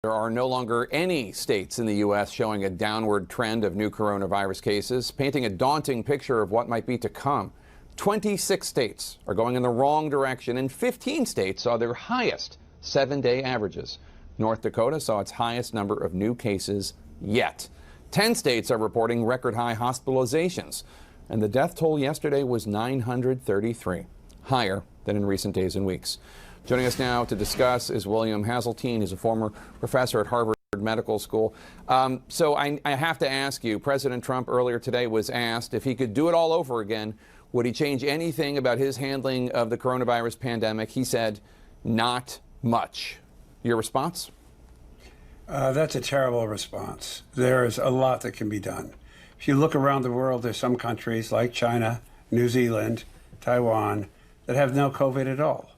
There are no longer any states in the U.S. showing a downward trend of new coronavirus cases, painting a daunting picture of what might be to come. 26 states are going in the wrong direction, and 15 states saw their highest 7-day averages. North Dakota saw its highest number of new cases yet. 10 states are reporting record-high hospitalizations, and the death toll yesterday was 933, higher than in recent days and weeks. Joining us now to discuss is William Haseltine. He's a former professor at Harvard Medical School. So I have to ask you, President Trump earlier today was asked if he could do it all over again, would he change anything about his handling of the coronavirus pandemic? He said, not much. Your response? That's a terrible response. There's a lot that can be done. If you look around the world, there's some countries like China, New Zealand, Taiwan that have no COVID at all.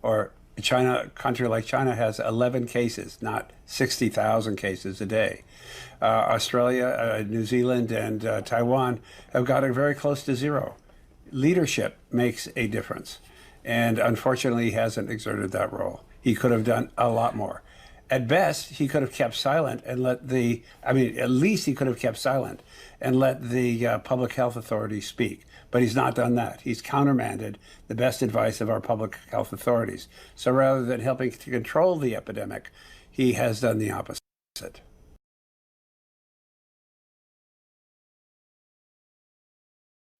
Or a country like China has 11 cases, not 60,000 cases a day. Australia, New Zealand, and Taiwan have got it very close to zero. Leadership makes a difference. And unfortunately, he hasn't exerted that role. He could have done a lot more. At best, he could have kept silent and at least he could have kept silent and let the public health authorities speak. But he's not done that. He's countermanded the best advice of our public health authorities. So rather than helping to control the epidemic, he has done the opposite.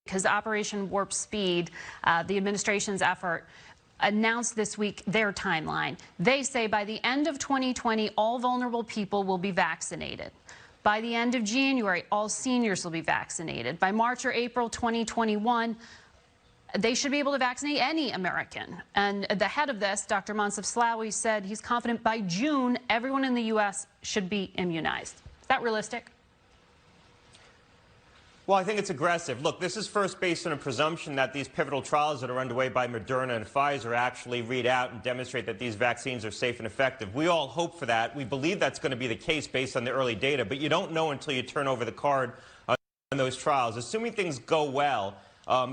Because Operation Warp Speed, the administration's effort, announced this week their timeline. They say by the end of 2020, all vulnerable people will be vaccinated. By the end of January, all seniors will be vaccinated. By March or April 2021, they should be able to vaccinate any American. And the head of this, Dr. Mansef Slaoui, said he's confident by June, everyone in the U.S. should be immunized. Is that realistic? Well, I think it's aggressive. Look, this is first based on a presumption that these pivotal trials that are underway by Moderna and Pfizer actually read out and demonstrate that these vaccines are safe and effective. We all hope for that. We believe that's going to be the case based on the early data, but you don't know until you turn over the card on those trials. Assuming things go well,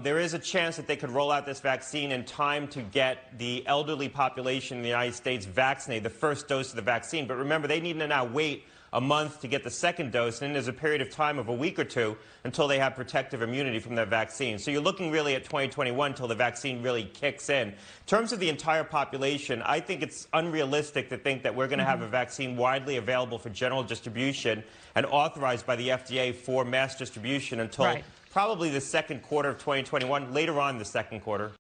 there is a chance that they could roll out this vaccine in time to get the elderly population in the United States vaccinated, the first dose of the vaccine. But remember, they need to now wait a month to get the second dose, and then there's a period of time of a week or two until they have protective immunity from that vaccine. So you're looking really at 2021 until the vaccine really kicks in. In terms of the entire population, I think it's unrealistic to think that we're going to have a vaccine widely available for general distribution and authorized by the FDA for mass distribution until probably the second quarter of 2021, later on the second quarter.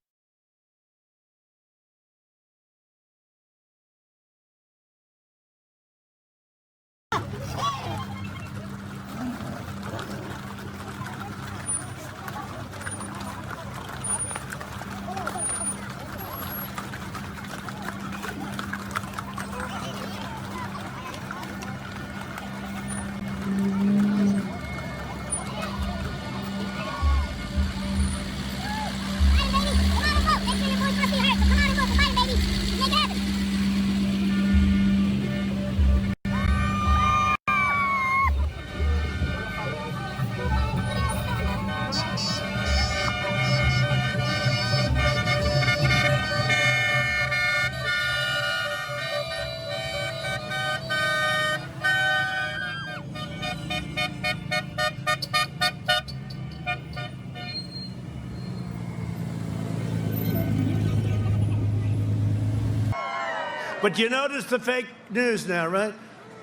But you notice the fake news now, right?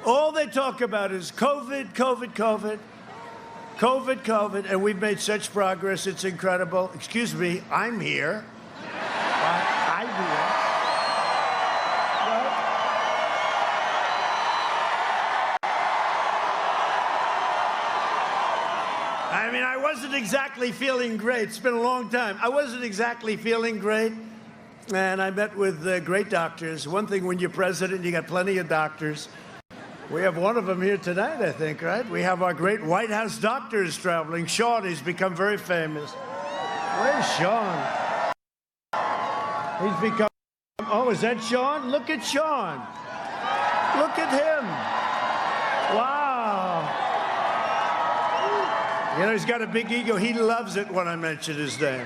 All they talk about is COVID, COVID, COVID, COVID, COVID, and we've made such progress. It's incredible. Excuse me, I'm here. I'm here. I mean, I wasn't exactly feeling great. It's been a long time. I wasn't exactly feeling great. And I met with great doctors. One thing, when you're president, you got plenty of doctors. We have one of them here tonight, I think, right? We have our great White House doctors traveling. Sean, he's become very famous. Where's Sean? He's become, oh, is that Sean? Look at Sean. Look at him. Wow. You know, he's got a big ego. He loves it when I mention his name.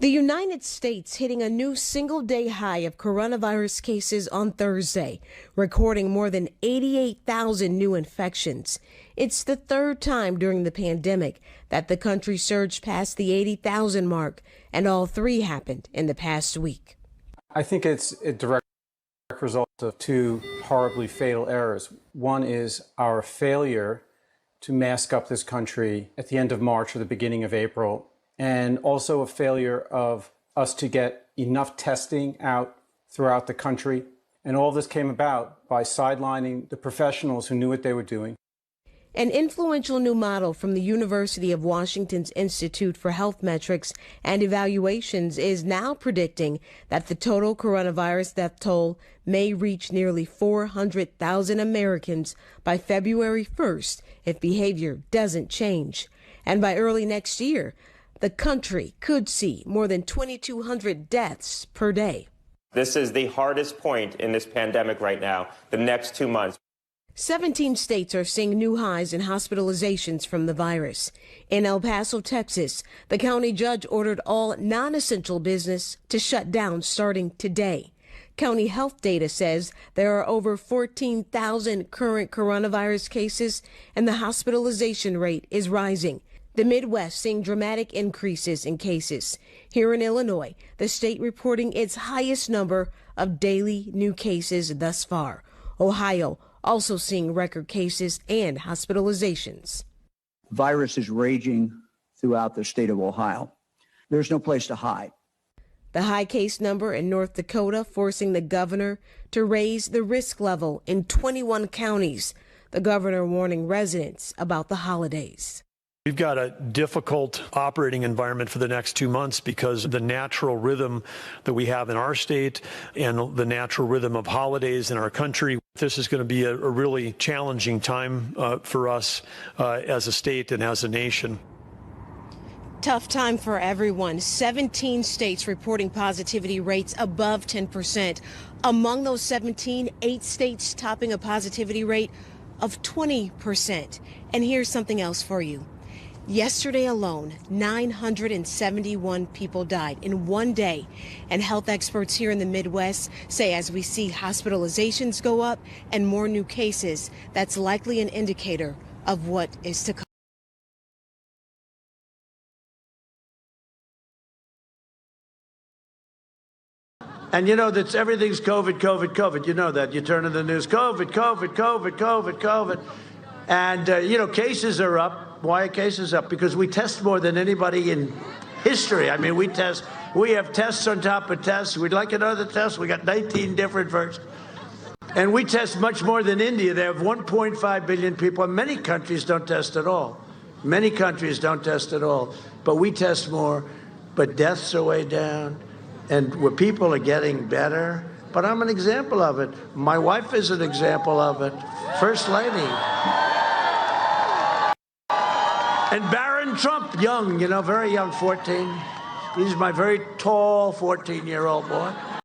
The United States hitting a new single-day high of coronavirus cases on Thursday, recording more than 88,000 new infections. It's the third time during the pandemic that the country surged past the 80,000 mark, and all three happened in the past week. I think it's a direct result of two horribly fatal errors. One is our failure to mask up this country at the end of March or the beginning of April, and also a failure of us to get enough testing out throughout the country. And all this came about by sidelining the professionals who knew what they were doing. An influential new model from the University of Washington's Institute for Health Metrics and Evaluations is now predicting that the total coronavirus death toll may reach nearly 400,000 Americans by February 1st if behavior doesn't change. And by early next year, the country could see more than 2,200 deaths per day. This is the hardest point in this pandemic right now, the next 2 months. 17 states are seeing new highs in hospitalizations from the virus. In El Paso, Texas, the county judge ordered all non-essential business to shut down starting today. County health data says there are over 14,000 current coronavirus cases, and the hospitalization rate is rising. The Midwest seeing dramatic increases in cases. Here in Illinois, the state reporting its highest number of daily new cases thus far. Ohio also seeing record cases and hospitalizations. Virus is raging throughout the state of Ohio. There's no place to hide. The high case number in North Dakota forcing the governor to raise the risk level in 21 counties. The governor warning residents about the holidays. We've got a difficult operating environment for the next 2 months because the natural rhythm that we have in our state and the natural rhythm of holidays in our country. This is going to be a really challenging time for us as a state and as a nation. Tough time for everyone. 17 states reporting positivity rates above 10%. Among those 17, 8 states topping a positivity rate of 20%. And here's something else for you. Yesterday alone, 971 people died in one day. And health experts here in the Midwest say as we see hospitalizations go up and more new cases, that's likely an indicator of what is to come. And you know that everything's COVID, COVID, COVID. You know that. You turn on the news, COVID, COVID, COVID, COVID, COVID. And, you know, cases are up. Why are cases up? Because we test more than anybody in history. I mean, we have tests on top of tests. We'd like another test. We got 19 different versions. And we test much more than India. They have 1.5 billion people. And many countries don't test at all. Many countries don't test at all. But we test more. But deaths are way down. And where people are getting better. But I'm an example of it. My wife is an example of it. First lady. And Barron Trump, young, you know, very young, 14. He's my very tall 14-year-old boy. I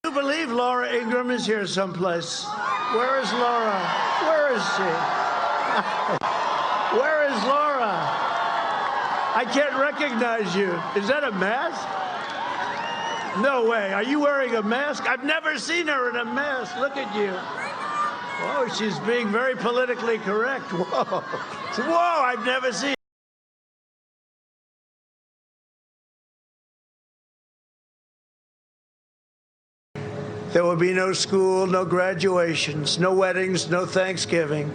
do believe Laura Ingraham is here someplace. Where is Laura? Where is she? Where is Laura? I can't recognize you. Is that a mask? No way. Are you wearing a mask? I've never seen her in a mask. Look at you. Whoa, she's being very politically correct. Whoa. Whoa, I've never seen. There will be no school, no graduations, no weddings, no Thanksgiving,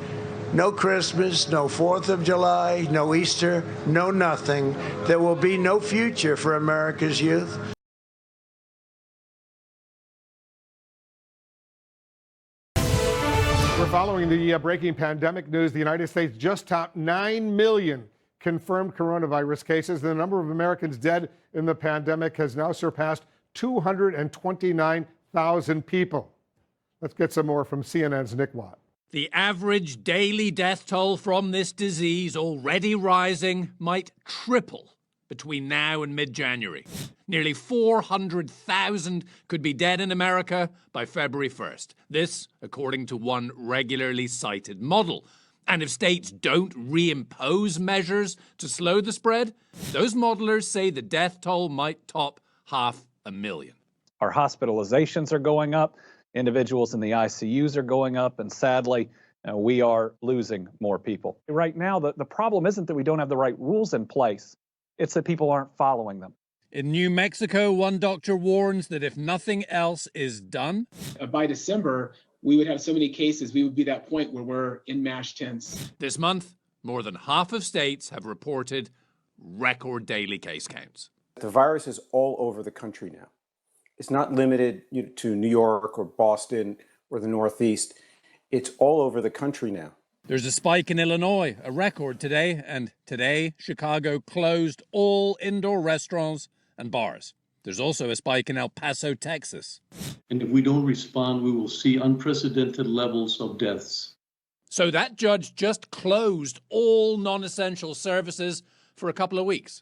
no Christmas, no 4th of July, no Easter, no nothing. There will be no future for America's youth. We're following the breaking pandemic news. The United States just topped 9 million confirmed coronavirus cases. The number of Americans dead in the pandemic has now surpassed 229,000 people. Let's get some more from CNN's Nick Watt. The average daily death toll from this disease, already rising, might triple between now and mid-January. Nearly 400,000 could be dead in America by February 1st. This, according to one regularly cited model. And if states don't reimpose measures to slow the spread, those modelers say the death toll might top 500,000. Our hospitalizations are going up, individuals in the ICUs are going up, and sadly, we are losing more people. Right now, the problem isn't that we don't have the right rules in place, it's that people aren't following them. In New Mexico, one doctor warns that if nothing else is done, by December, we would have so many cases, we would be that point where we're in MASH tents. This month, more than half of states have reported record daily case counts. The virus is all over the country now. It's not limited to New York or Boston or the Northeast. It's all over the country now. There's a spike in Illinois, a record today, and today Chicago closed all indoor restaurants and bars. There's also a spike in El Paso, Texas. And if we don't respond, we will see unprecedented levels of deaths. So that judge just closed all non-essential services for a couple of weeks.